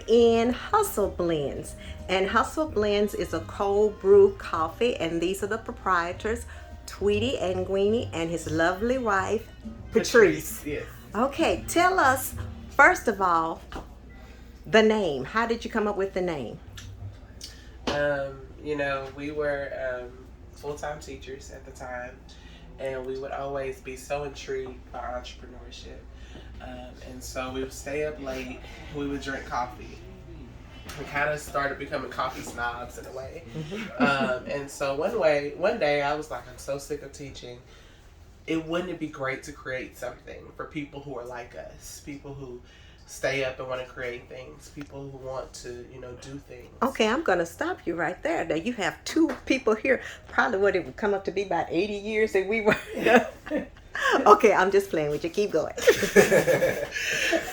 in HustleBlendz, and HustleBlendz is a cold brew coffee, and these are the proprietors, Tweety and Angwenyi and his lovely wife, Patrice. Yes. Okay, tell us, first of all, the name. How did you come up with the name? We were full-time teachers at the time, and we would always be so intrigued by entrepreneurship. And so we would stay up late, we would drink coffee. We kind of started becoming coffee snobs in a way. And so one day I was like, I'm so sick of teaching. Wouldn't it be great to create something for people who are like us, people who stay up and want to create things, people who want to, do things. Okay, I'm going to stop you right there. Now, you have two people here, probably what it would come up to be about 80 years that we were. Okay, I'm just playing with you. Keep going.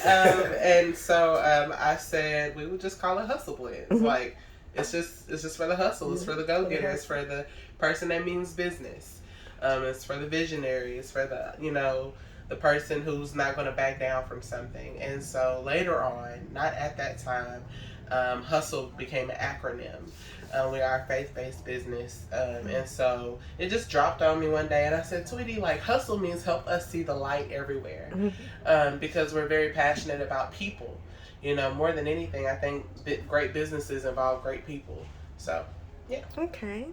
And so I said we would just call it HustleBlendz. Mm-hmm. Like, it's just for the hustle. It's for the go-getter. It's for the person that means business. It's for the visionary. It's for the person who's not going to back down from something. And so later on, not at that time, Hustle became an acronym. We are a faith-based business. And so it just dropped on me one day, and I said, Tweety, hustle means help us see the light everywhere. Because we're very passionate about people. More than anything, I think great businesses involve great people. So, yeah. Okay.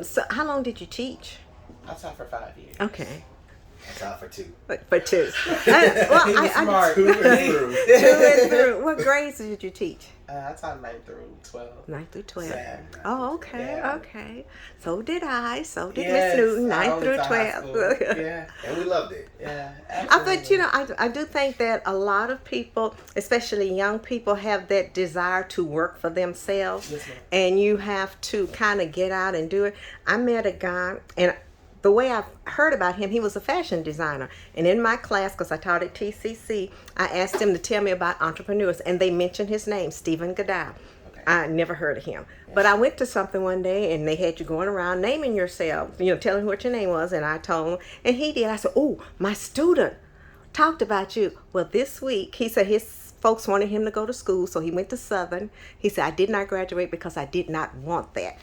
So how long did you teach? I taught for 5 years. Okay. I taught for 2. For 2. I Smart. 2 and through. 2 and through. What grades did you teach? I taught 9 through 12. 9 through 12. Yeah. Oh, okay, Yeah. okay. So did I. So did Yes, Miss Newton. I 9 only through taught high 12. school. Yeah. And we loved it. Yeah. But I do think that a lot of people, especially young people, have that desire to work for themselves. Yes, ma'am. And you have to kind of get out and do it. I met a guy, and the way I've heard about him, he was a fashion designer. And in my class, because I taught at TCC, I asked him to tell me about entrepreneurs, and they mentioned his name, Stephen Goodall. Okay. I never heard of him. But I went to something one day, and they had you going around naming yourself, telling what your name was, and I told him, and he did. I said, oh, my student talked about you. Well, this week, he said his folks wanted him to go to school, so he went to Southern. He said, I did not graduate because I did not want that.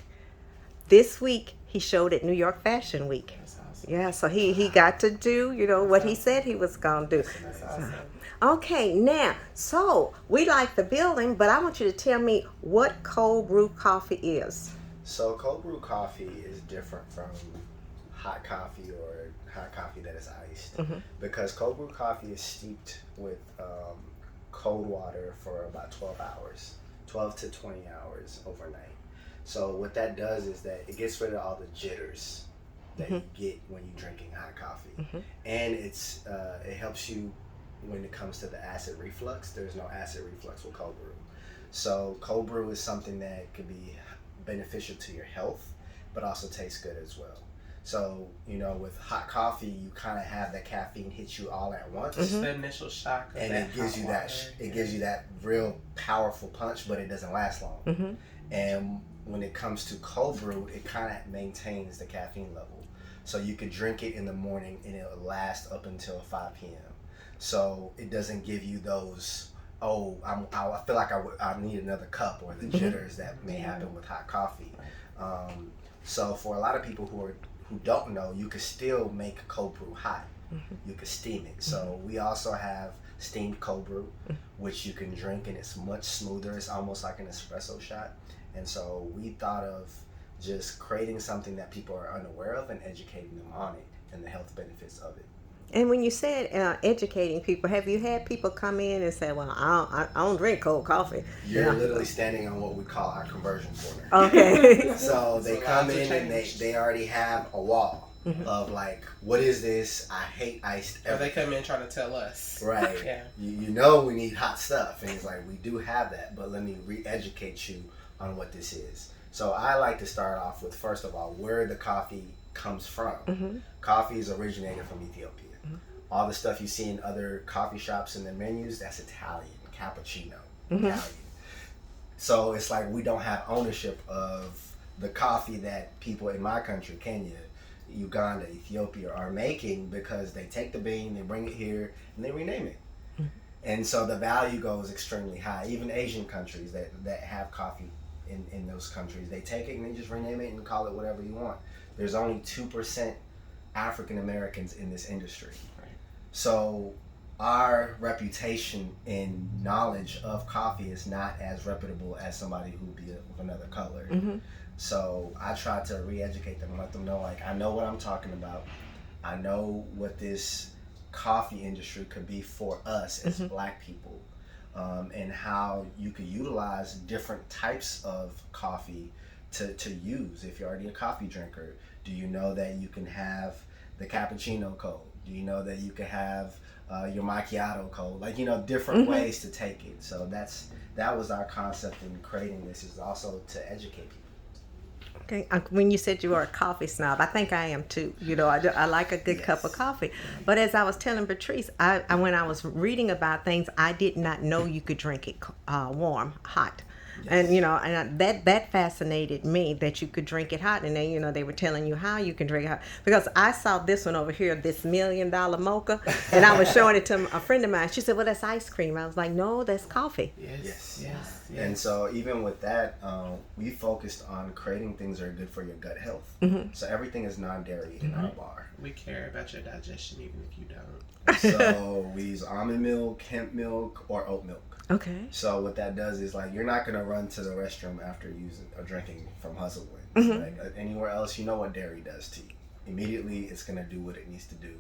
This week, he showed at New York Fashion Week. That's awesome. Yeah, so he got to do, what he said he was going to do. That's awesome. Okay, now, so we like the building, but I want you to tell me what cold brew coffee is. So cold brew coffee is different from hot coffee or hot coffee that is iced. Because cold brew coffee is steeped with cold water for about 12 hours, 12 to 20 hours overnight. So what that does is that it gets rid of all the jitters that you get when you're drinking hot coffee. And it helps you when it comes to the acid reflux. There's no acid reflux with cold brew. So cold brew is something that could be beneficial to your health, but also tastes good as well. So, with hot coffee, you kind of have that caffeine hit you all at once. Just the initial shock of And that it gives hot you water. it gives you that real powerful punch, but it doesn't last long. And when it comes to cold brew, it kind of maintains the caffeine level. So you could drink it in the morning and it will last up until 5 p.m. So it doesn't give you those, I feel like I need another cup, or the jitters that may happen with hot coffee. So for a lot of people who don't know, you could still make cold brew hot. You could steam it. So we also have steamed cold brew, which you can drink, and it's much smoother. It's almost like an espresso shot. And so we thought of just creating something that people are unaware of and educating them on it and the health benefits of it. And when you said educating people, have you had people come in and say, well, I don't drink cold coffee? You're Yeah. literally standing on what we call our conversion corner. Okay. So they come in and changed. they already have a wall of what is this? I hate iced Or they everything. come in trying to tell us. Right. Yeah. You know we need hot stuff. And it's we do have that, but let me re-educate you on what this is. So I like to start off with, first of all, where the coffee comes from. Coffee is originated from Ethiopia. All the stuff you see in other coffee shops and their menus, that's Italian, cappuccino, Italian. So it's we don't have ownership of the coffee that people in my country, Kenya, Uganda, Ethiopia, are making, because they take the bean, they bring it here, and they rename it. And so the value goes extremely high. Even Asian countries that have coffee in those countries, they take it and they just rename it and call it whatever you want. There's only 2% African Americans in this industry. Right. So our reputation and knowledge of coffee is not as reputable as somebody who would be of another color. Mm-hmm. So I try to re-educate them and let them know, like, I know what I'm talking about. I know what this coffee industry could be for us as Black people, and how you could utilize different types of coffee to use. If you're already a coffee drinker, do you know that you can have the cappuccino cold? Do you know that you can have your macchiato cold? Like, different ways to take it. So that was our concept in creating this, is also to educate people. Okay. When you said you were a coffee snob, I think I am too. I like a good cup of coffee. But as I was telling Patrice, I when I was reading about things, I did not know you could drink it warm, hot. Yes. And that fascinated me, that you could drink it hot. And then, they were telling you how you can drink it hot. Because I saw this one over here, this $1 million mocha, and I was showing it to a friend of mine. She said, well, that's ice cream. I was like, no, that's coffee. Yes. And so even with that, we focused on creating things that are good for your gut health. Mm-hmm. So everything is non-dairy in our bar. We care about your digestion even if you don't. So we use almond milk, hemp milk, or oat milk. Okay. So what that does is, like, you're not gonna run to the restroom after using or drinking from HustleBlendz. Mm-hmm. Like anywhere else, you know what dairy does to you. Immediately, it's gonna do what it needs to do,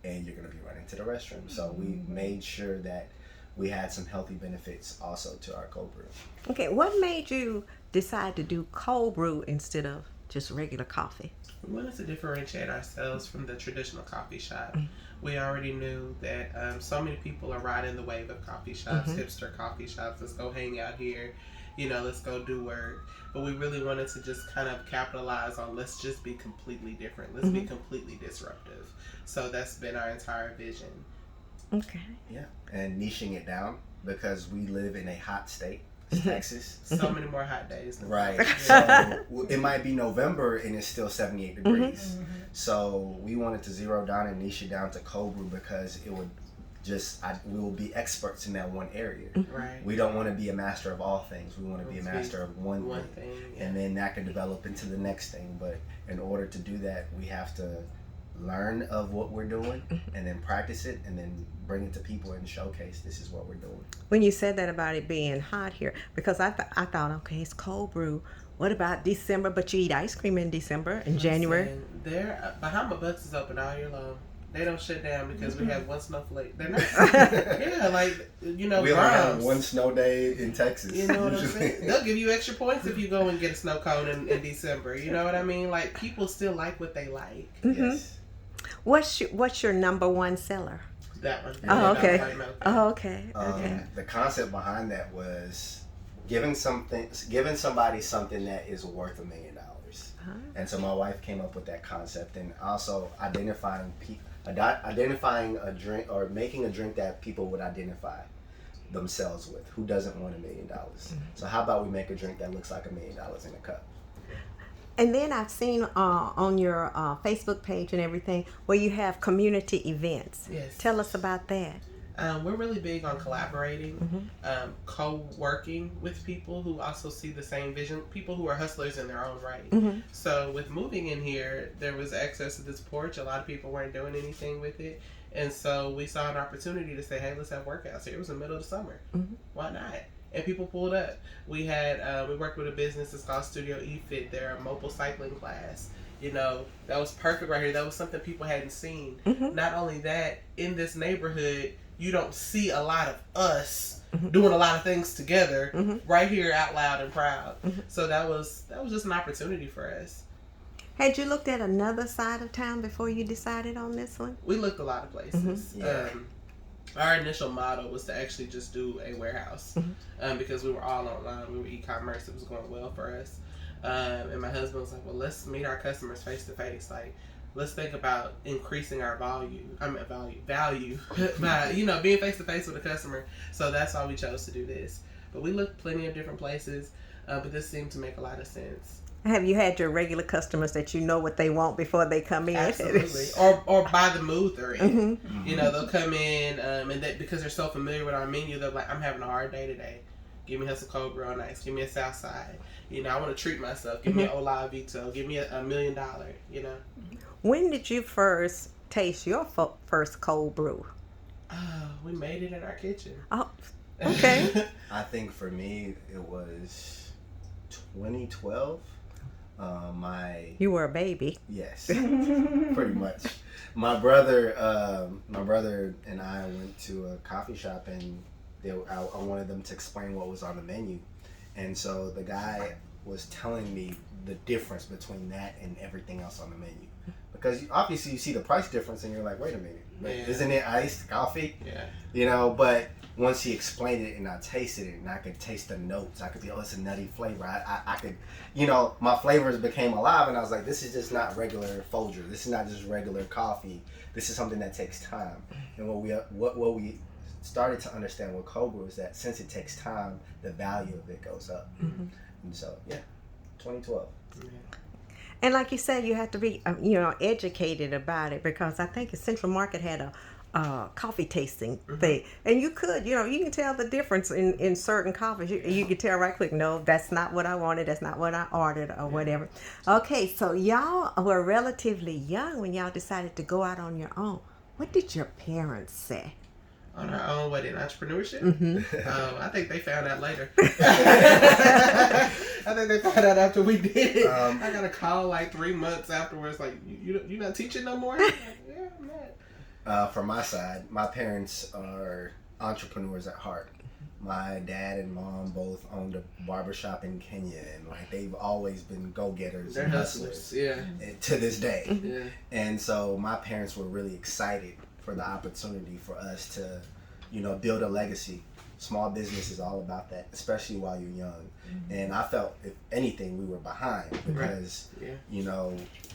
and you're gonna be running to the restroom. So we made sure that we had some healthy benefits also to our cold brew. Okay, what made you decide to do cold brew instead of just regular coffee? We wanted to differentiate ourselves from the traditional coffee shop. We already knew that so many people are riding the wave of coffee shops, hipster coffee shops. Let's go hang out here, let's go do work. But we really wanted to just kind of capitalize on, let's just be completely different. Let's be completely disruptive. So that's been our entire vision. Okay. Yeah, and niching it down, because we live in a hot state, Texas. So many more hot days. Right. So it might be November and it's still 78 degrees. So we wanted to zero down and niche it down to cold brew, because it would we will be experts in that one area. Right. We don't want to be a master of all things. We want to be a master of one thing. And then that can develop into the next thing. But in order to do that, we have to learn of what we're doing and then practice it and then bring it to people and showcase this is what we're doing. When you said that about it being hot here, because I thought, okay, it's cold brew. What about December? But you eat ice cream in December and January. Bahama Bucks is open all year long. They don't shut down because we have one snowflake. They're not. We only have one snow day in Texas. You know what I'm saying? They'll give you extra points if you go and get a snow cone in December. You know what I mean? Like, people still like what they like. Yes. What's your number one seller? That one. Oh, okay. Okay. The concept behind that was giving somebody something that is worth $1 million. And so my wife came up with that concept, and also identifying a drink, or making a drink that people would identify themselves with. Who doesn't want $1 million? So how about we make a drink that looks like $1 million in a cup? And then I've seen on your Facebook page and everything where you have community events. Yes. Tell us about that. We're really big on collaborating, co-working with people who also see the same vision, people who are hustlers in their own right. So with moving in here, there was access to this porch. A lot of people weren't doing anything with it. And so we saw an opportunity to say, hey, let's have workouts here. It was the middle of the summer. Why not? And people pulled up. We had we worked with a business that's called Studio eFit. They're a mobile cycling class. That was perfect right here. That was something people hadn't seen. Not only that, in this neighborhood, you don't see a lot of us doing a lot of things together right here out loud and proud. So that was just an opportunity for us. Had you looked at another side of town before you decided on this one? We looked a lot of places. Our initial model was to actually just do a warehouse because we were all online. We were e-commerce. It was going well for us. And my husband was like, well, let's meet our customers face to face. Like, let's think about increasing our value by, being face to face with a customer. So that's why we chose to do this. But we looked plenty of different places, but this seemed to make a lot of sense. Have you had your regular customers that you know what they want before they come in? Absolutely. Or by the mood they're in. You know, they'll come in and because they're so familiar with our menu, they're like, I'm having a hard day today. Give me Hustle Cold Brew on ice. Give me a Southside. You know, I want to treat myself. Give me an Ola Vito. Give me a $1 million, you know. When did you first taste your first cold brew? We made it in our kitchen. Oh, okay. I think for me, it was 2012. You were a baby. Yes, pretty much. My brother and I went to a coffee shop, and I wanted them to explain what was on the menu, and so the guy was telling me the difference between that and everything else on the menu, because obviously you see the price difference, and you're like, wait a minute, isn't it iced coffee? Yeah. You know, but once he explained it and I tasted it and I could taste the notes, I could be, oh, it's a nutty flavor. I could, you know, my flavors became alive, and I was like, this is just not regular Folger. This is not just regular coffee. This is something that takes time. And what we started to understand with cold brew is that since it takes time, the value of it goes up. And so, 2012. Yeah. And like you said, you have to be, educated about it, because I think Central Market had a coffee tasting thing, and you could, you can tell the difference in certain coffees. You can tell right quick, no, that's not what I wanted, that's not what I ordered, or whatever. Okay, so y'all were relatively young when y'all decided to go out on your own. What did your parents say? On our own, in entrepreneurship? I think they found out later. I think they found out after we did it. I got a call like 3 months afterwards, like, you not teaching no more? Like, yeah, I'm not. From my side, my parents are entrepreneurs at heart. My dad and mom both owned a barbershop in Kenya, and like they've always been go-getters. They're and hustlers, yeah. To this day. Yeah. And so my parents were really excited for the opportunity for us to, build a legacy. Small business is all about that, especially while you're young. And I felt, if anything, we were behind, because,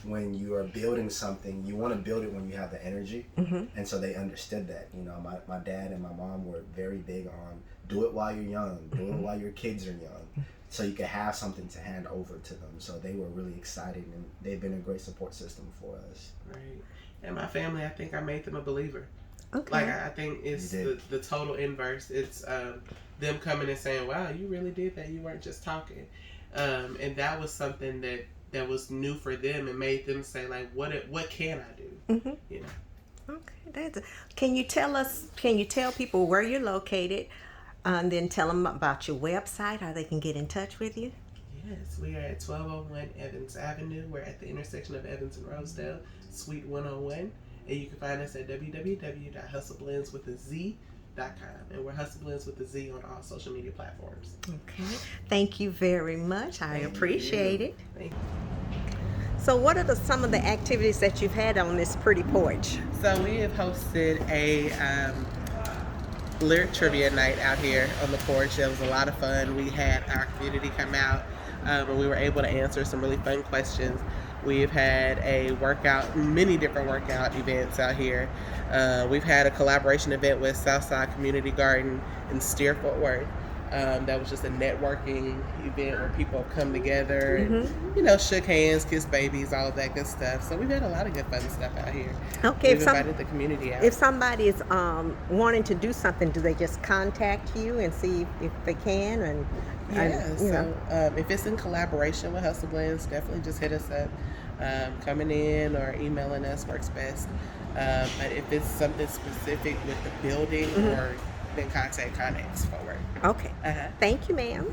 when you are building something, you want to build it when you have the energy. And so they understood that. My dad and my mom were very big on do it while you're young, do it while your kids are young, so you can have something to hand over to them. So they were really excited, and they've been a great support system for us. Right. And my family, I think I made them a believer. Okay. Like, I think it's the total inverse. It's them coming and saying, wow, you really did that. You weren't just talking. And that was something that was new for them and made them say, like, what can I do? Okay. Can you tell people where you're located, and then tell them about your website, how they can get in touch with you? Yes, we are at 1201 Evans Avenue. We're at the intersection of Evans and Rosedale, Suite 101. And you can find us at www.HustleBlendz.com. And we're HustleBlendz with a Z on all social media platforms. Okay. Thank you very much. I appreciate it. Thank you. So what are some of the activities that you've had on this pretty porch? So we have hosted a lyric trivia night out here on the porch. It was a lot of fun. We had our community come out, and we were able to answer some really fun questions. We've had many different workout events out here. We've had a collaboration event with Southside Community Garden in Steer, Fort Worth. That was just a networking event where people have come together and, shook hands, kissed babies, all of that good stuff. So we've had a lot of good fun stuff out here. Okay. We've invited the community out. If somebody is wanting to do something, do they just contact you and see if they can? If it's in collaboration with HustleBlendz, definitely just hit us up. Coming in or emailing us works best. But if it's something specific with the building, or then contact Connex forward. Okay. Thank you, ma'am.